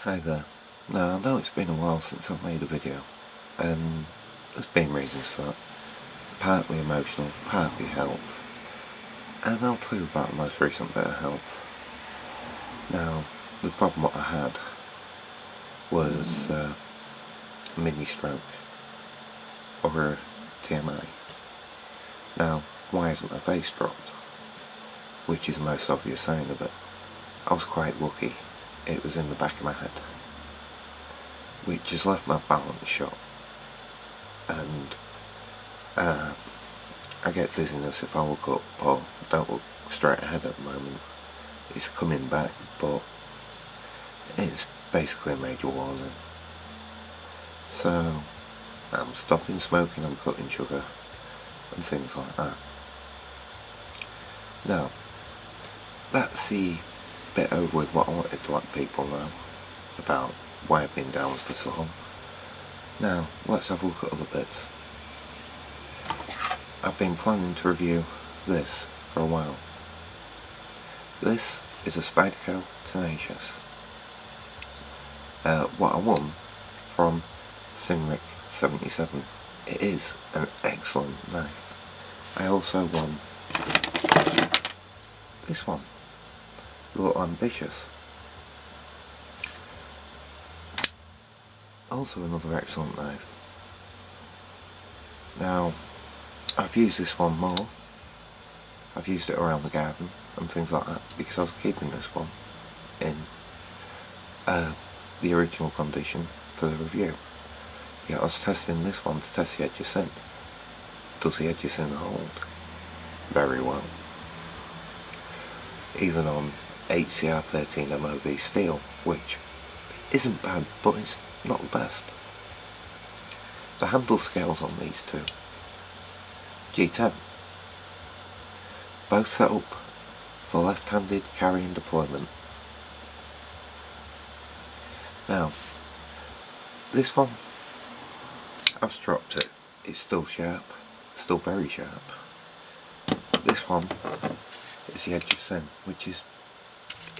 Hi there. Now, I know it's been a while since I've made a video, and there's been reasons for that. Partly emotional, partly health, and I'll tell you about the most recent bit of health. Now, the problem what I had was a mini stroke, or a TMI. Now, why isn't my face dropped? Which is the most obvious sign of it. I was quite lucky. It was in the back of my head, which has left my balance shot, and I get dizziness if I look up or don't look straight ahead at the moment. It's coming back, but it's basically a major warning. So I'm stopping smoking, I'm cutting sugar and things like that. Now, that's the bit over with what I wanted to let people know about why I've been down for so long. Now, let's have a look at other bits. I've been planning to review this for a while. This is a Spyderco Tenacious. What I won from Sinric 77. It is an excellent knife. I also won this one, the Little Ambitious. Also another excellent knife. Now, I've used this one more. I've used it around the garden and things like that because I was keeping this one in the original condition for the review. Yeah, I was testing this one to test the edges in. Does the edges in hold? Very well. Even on HCR 13 MOV steel, which isn't bad, but it's not the best. The handle scales on these two, G10, both set up for left-handed carry and deployment. Now, this one, I've stropped it, it's still sharp, still very sharp. This one is the edge of sin, which is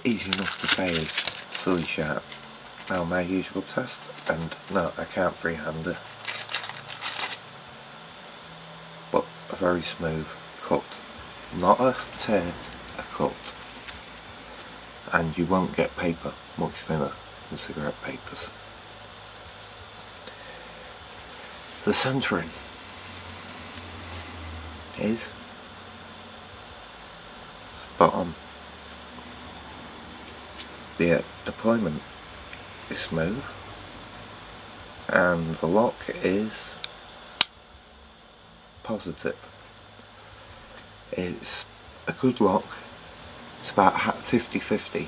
easy enough to say is silly sharp. Now my usual test, and no, I can't freehand it, but a very smooth cut, not a tear, a cut, and you won't get paper much thinner than cigarette papers. The centering is spot on. The deployment is smooth, and the lock is positive. It's a good lock. It's about 50-50,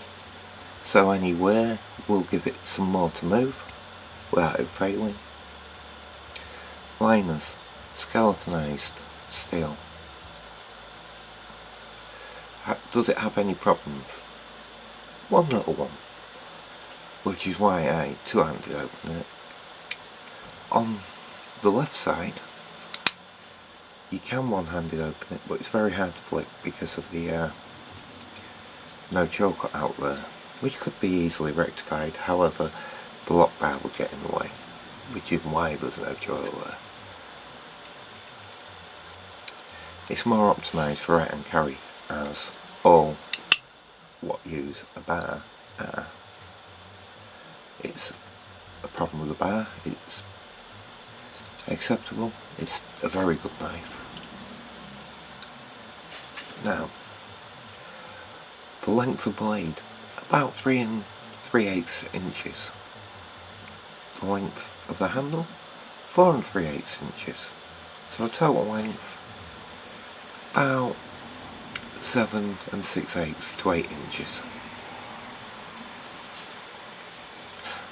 so any wear will give it some more to move without it failing. Liners, skeletonized steel. Does it have any problems? One little one, which is why I two-handed open it. On the left side, you can one-handed open it, but it's very hard to flip because of the no choke out there, which could be easily rectified. However, the lock bar would get in the way, which is why there's no choke there. It's more optimised for right hand carry, as all what use a bar are. It's a problem with the bar, it's acceptable, it's a very good knife. Now, the length of blade, about 3 3/8 inches. The length of the handle, 4 3/8 inches. So a total length, about 7 6/8 to 8 inches.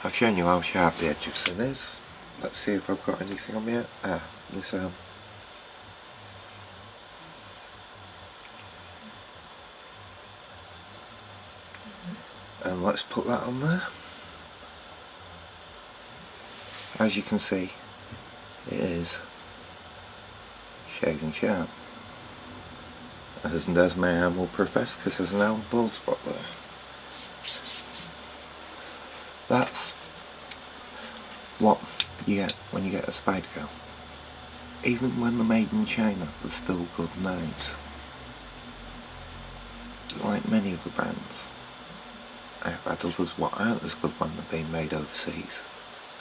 I've shown you how sharp the edge of sin is. Let's see if I've got anything on me. This arm. And let's put that on there. As you can see, it is shaving sharp. As my arm will profess, because there's an old bald spot there. That's what you get when you get a Spyderco. Even when they're made in China, they're still good knives. Like many other brands, I have had others what aren't as good when they're being made overseas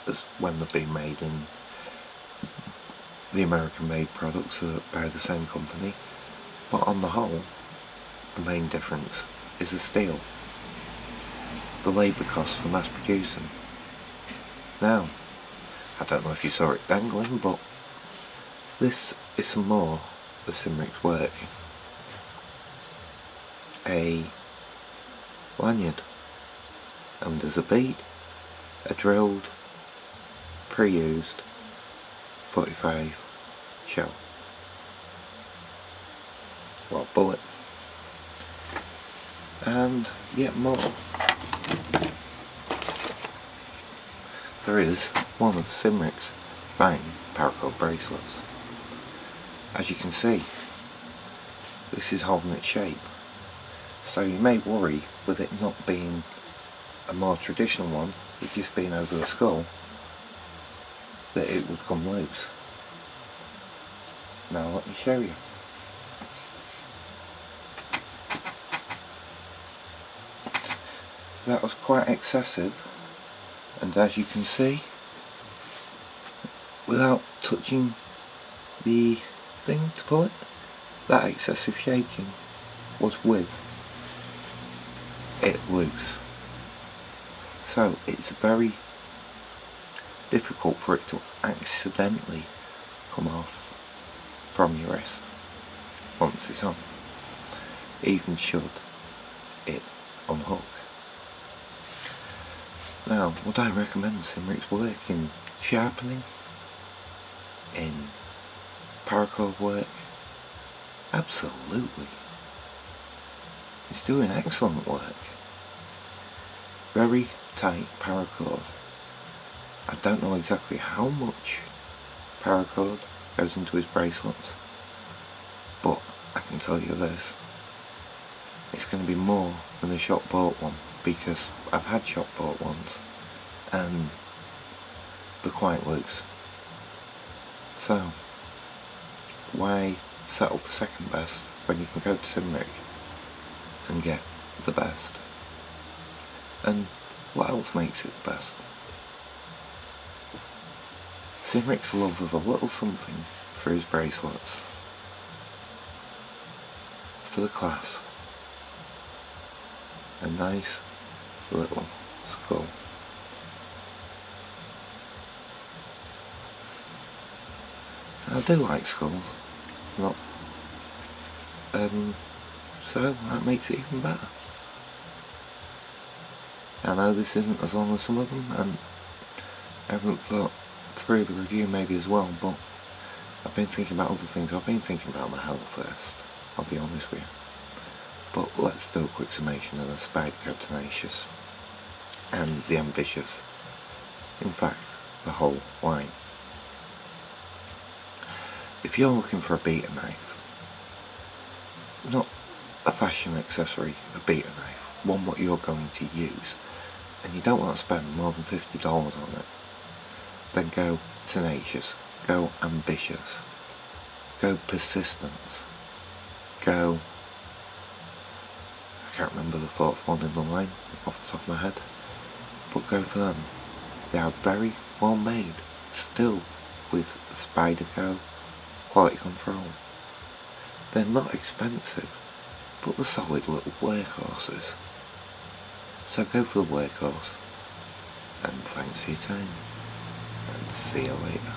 as when they're being made in the American made products by the same company, but on the whole, the main difference is the steel, the labour costs for mass producing. Now, I don't know if you saw it dangling, but this is some more of Simric's work. A lanyard, and there's a bead, a drilled, pre-used 45 shell, well, bullet, and yet more. There is one of Simric's fine paracord bracelets. As you can see, this is holding its shape, so you may worry with it not being a more traditional one, with just being over the skull, that it would come loose. Now let me show you. That was quite excessive, and as you can see, without touching the thing to pull it, that excessive shaking was with it loose. So it's very difficult for it to accidentally come off from your wrist once it's on, even should it unhook. Now, would I recommend Simric's work in sharpening, in paracord work? Absolutely. It's doing excellent work. Very tight paracord. I don't know exactly how much paracord goes into his bracelets, but I can tell you this, it's going to be more than a shop bought one, because I've had shop bought ones and they're quite loose. So why settle for second best when you can go to Simric and get the best? And what else makes it the best? Simric's love of a little something for his bracelets, for the class, a nice little skull. I do like skulls, not, so that makes it even better. I know this isn't as long as some of them, and I haven't thought through the review maybe as well, but I've been thinking about other things. I've been thinking about my health first, I'll be honest with you. But let's do a quick summation of the Spyderco Tenacious and the Ambitious. In fact, the whole line. If you're looking for a beater knife, not a fashion accessory, a beater knife, one what you're going to use, and you don't want to spend more than $50 on it, then go Tenacious, go Ambitious, go Persistence, go, I can't remember the fourth one in the line off the top of my head, but go for them. They are very well made, still with Spyderco quality control. They're not expensive, but they're solid little workhorses. So go for the workhorse, and thanks for your time, and see you later.